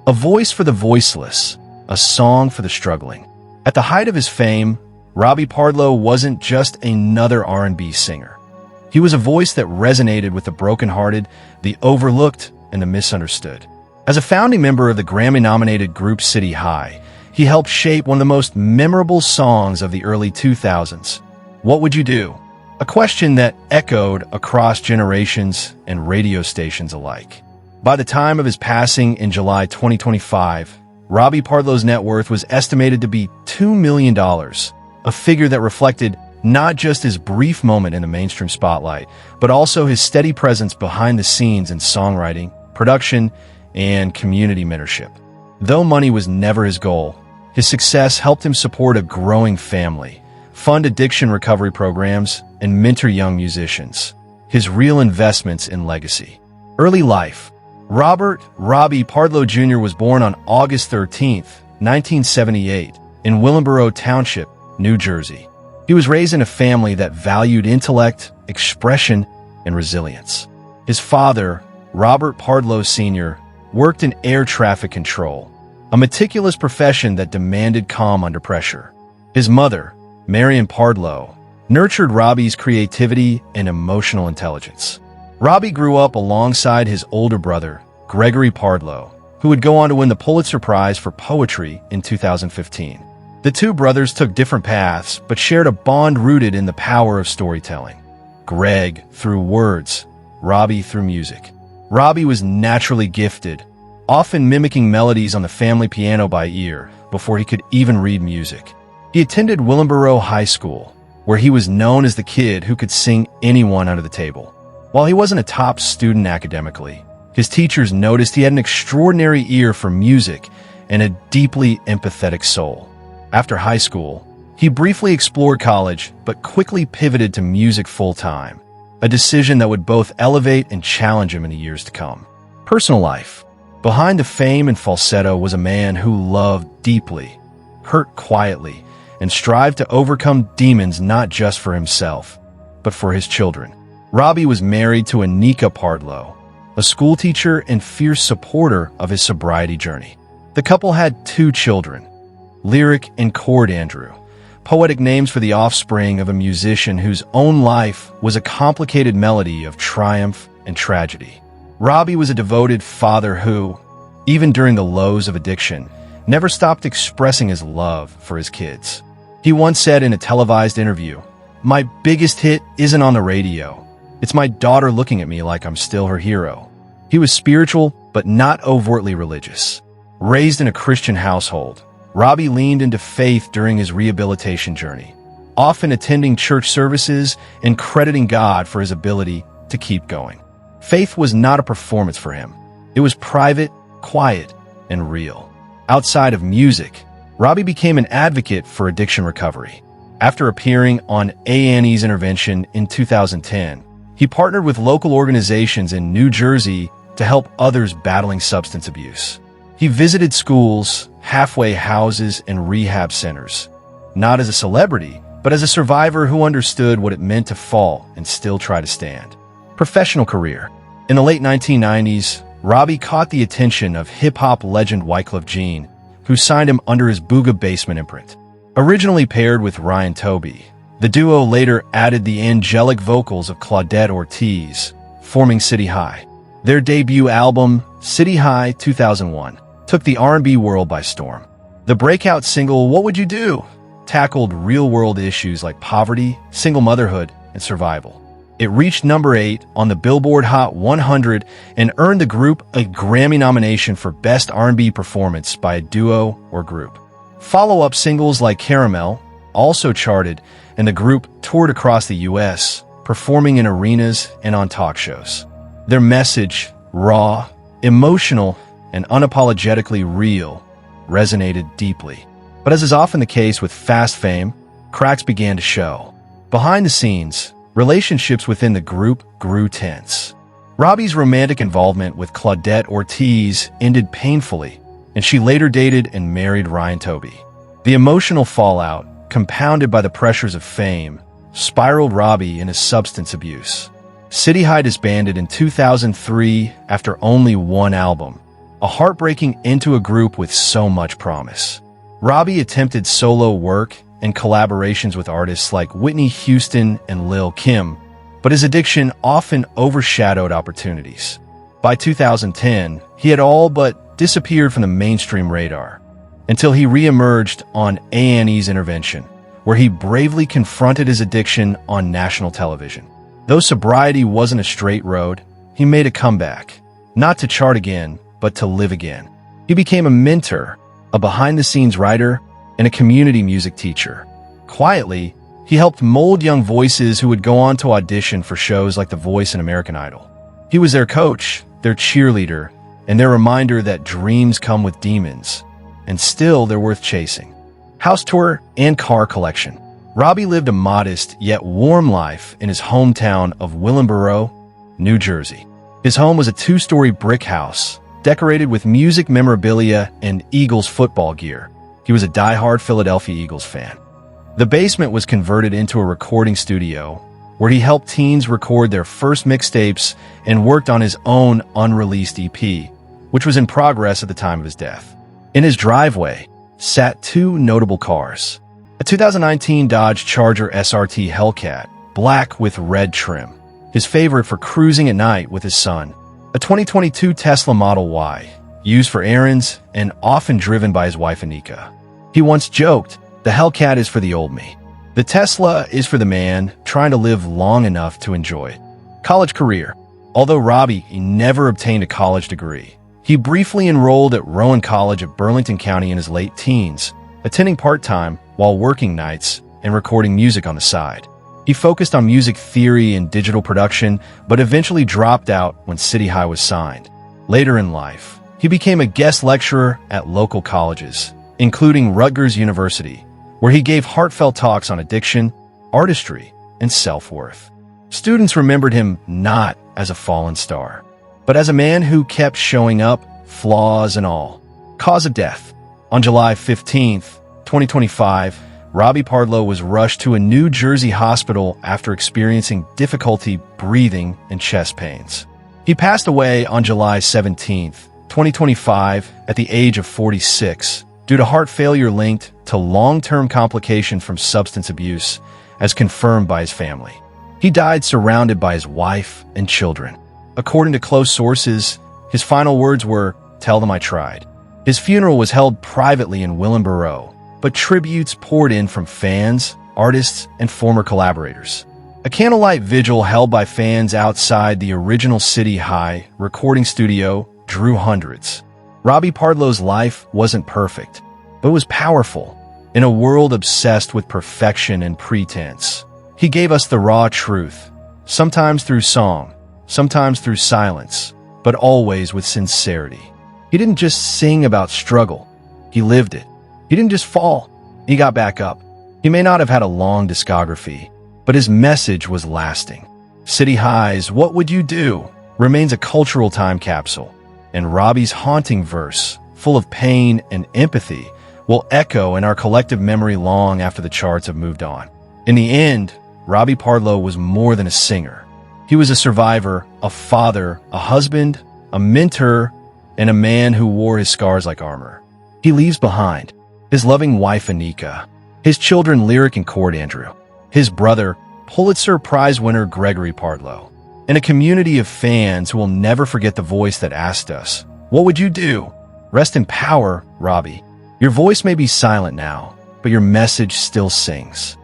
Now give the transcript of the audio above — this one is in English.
A voice for the voiceless, a song for the struggling. At the height of his fame, Robbie Pardlo wasn't just another R&B singer. He was a voice that resonated with the brokenhearted, the overlooked, and the misunderstood. As a founding member of the Grammy-nominated group City High, he helped shape one of the most memorable songs of the early 2000s, "What Would You Do?" A question that echoed across generations and radio stations alike. By the time of his passing in July 2025, Robbie Pardlo's net worth was estimated to be $2 million, a figure that reflected not just his brief moment in the mainstream spotlight, but also his steady presence behind the scenes in songwriting, production, and community mentorship. Though money was never his goal, his success helped him support a growing family, fund addiction recovery programs, and mentor young musicians. His real investments in legacy. Early life. Robbie Pardlo Jr. was born on August 13, 1978, in Willingboro Township, New Jersey. He was raised in a family that valued intellect, expression, and resilience. His father, Robert Pardlo Sr., worked in air traffic control, a meticulous profession that demanded calm under pressure. His mother, Marion Pardlo, nurtured Robbie's creativity and emotional intelligence. Robbie grew up alongside his older brother, Gregory Pardlo, who would go on to win the Pulitzer Prize for Poetry in 2015. The two brothers took different paths, but shared a bond rooted in the power of storytelling. Greg through words, Robbie through music. Robbie was naturally gifted, often mimicking melodies on the family piano by ear before he could even read music. He attended Willingboro High School, where he was known as the kid who could sing anyone under the table. While he wasn't a top student academically, his teachers noticed he had an extraordinary ear for music and a deeply empathetic soul. After high school, he briefly explored college, but quickly pivoted to music full-time, a decision that would both elevate and challenge him in the years to come. Personal life. Behind the fame and falsetto was a man who loved deeply, hurt quietly, and strived to overcome demons not just for himself, but for his children. Robbie was married to Anika Pardlo, a schoolteacher and fierce supporter of his sobriety journey. The couple had 2 children, Lyric and Cord Andrew, poetic names for the offspring of a musician whose own life was a complicated melody of triumph and tragedy. Robbie was a devoted father who, even during the lows of addiction, never stopped expressing his love for his kids. He once said in a televised interview, "My biggest hit isn't on the radio. It's my daughter looking at me like I'm still her hero." He was spiritual, but not overtly religious. Raised in a Christian household, Robbie leaned into faith during his rehabilitation journey, often attending church services and crediting God for his ability to keep going. Faith was not a performance for him. It was private, quiet, and real. Outside of music, Robbie became an advocate for addiction recovery. After appearing on A&E's Intervention in 2010, he partnered with local organizations in New Jersey to help others battling substance abuse. He visited schools, halfway houses, and rehab centers, not as a celebrity, but as a survivor who understood what it meant to fall and still try to stand. Professional career. In the late 1990s, Robbie caught the attention of hip-hop legend Wyclef Jean, who signed him under his Booga Basement imprint. Originally paired with Ryan Toby, the duo later added the angelic vocals of Claudette Ortiz, forming City High. Their debut album, City High 2001, took the R&B world by storm. The breakout single, What Would You Do?, tackled real-world issues like poverty, single motherhood, and survival. It reached number 8 on the Billboard Hot 100 and earned the group a Grammy nomination for Best R&B Performance by a Duo or Group. Follow-up singles like Caramel also charted, and the group toured across the U.S., performing in arenas and on talk shows. Their message, raw, emotional, and unapologetically real, resonated deeply. But as is often the case with fast fame, cracks began to show. Behind the scenes, relationships within the group grew tense. Robbie's romantic involvement with Claudette Ortiz ended painfully, and she later dated and married Ryan Toby. The emotional fallout, compounded by the pressures of fame, spiraled Robbie into substance abuse. City High disbanded in 2003 after only one album, a heartbreaking into a group with so much promise. Robbie attempted solo work and collaborations with artists like Whitney Houston and Lil' Kim, but his addiction often overshadowed opportunities. By 2010, he had all but disappeared from the mainstream radar, until he re-emerged on A&E's Intervention, where he bravely confronted his addiction on national television. Though sobriety wasn't a straight road, he made a comeback, not to chart again, but to live again. He became a mentor, a behind-the-scenes writer, and a community music teacher. Quietly, he helped mold young voices who would go on to audition for shows like The Voice and American Idol. He was their coach, their cheerleader, and their reminder that dreams come with demons, and still they're worth chasing. House tour and car collection. Robbie lived a modest yet warm life in his hometown of Willingboro, New Jersey. His home was a 2-story brick house, decorated with music memorabilia and Eagles football gear. He was a die-hard Philadelphia Eagles fan. The basement was converted into a recording studio, where he helped teens record their first mixtapes and worked on his own unreleased EP, which was in progress at the time of his death. In his driveway sat 2 notable cars: a 2019 Dodge Charger SRT Hellcat, black with red trim, his favorite for cruising at night with his son; a 2022 Tesla Model Y, used for errands and often driven by his wife Anika. He once joked, "The Hellcat is for the old me. The Tesla is for the man trying to live long enough to enjoy it." College career. Although Robbie never obtained a college degree, he briefly enrolled at Rowan College of Burlington County in his late teens, attending part-time while working nights and recording music on the side. He focused on music theory and digital production, but eventually dropped out when City High was signed. Later in life, he became a guest lecturer at local colleges, including Rutgers University, where he gave heartfelt talks on addiction, artistry, and self-worth. Students remembered him not as a fallen star, but as a man who kept showing up, flaws and all. Cause of death. On July 15th, 2025, Robbie Pardlo was rushed to a New Jersey hospital after experiencing difficulty breathing and chest pains. He passed away on July 17th, 2025, at the age of 46, due to heart failure linked to long-term complications from substance abuse, as confirmed by his family. He died surrounded by his wife and children. According to close sources, his final words were, "Tell them I tried." His funeral was held privately in Willingboro, but tributes poured in from fans, artists, and former collaborators. A candlelight vigil held by fans outside the original City High recording studio drew hundreds. Robbie Pardlo's life wasn't perfect, but was powerful. In a world obsessed with perfection and pretense, he gave us the raw truth, sometimes through song, sometimes through silence, but always with sincerity. He didn't just sing about struggle, he lived it. He didn't just fall, he got back up. He may not have had a long discography, but his message was lasting. City High's "What Would You Do" remains a cultural time capsule, and Robbie's haunting verse, full of pain and empathy, will echo in our collective memory long after the charts have moved on. In the end, Robbie Pardlo was more than a singer. He was a survivor, a father, a husband, a mentor, and a man who wore his scars like armor. He leaves behind his loving wife Anika, his children Lyric and Cord Andrew, his brother, Pulitzer Prize winner Gregory Pardlo, and a community of fans who will never forget the voice that asked us, "What would you do?" Rest in power, Robbie. Your voice may be silent now, but your message still sings.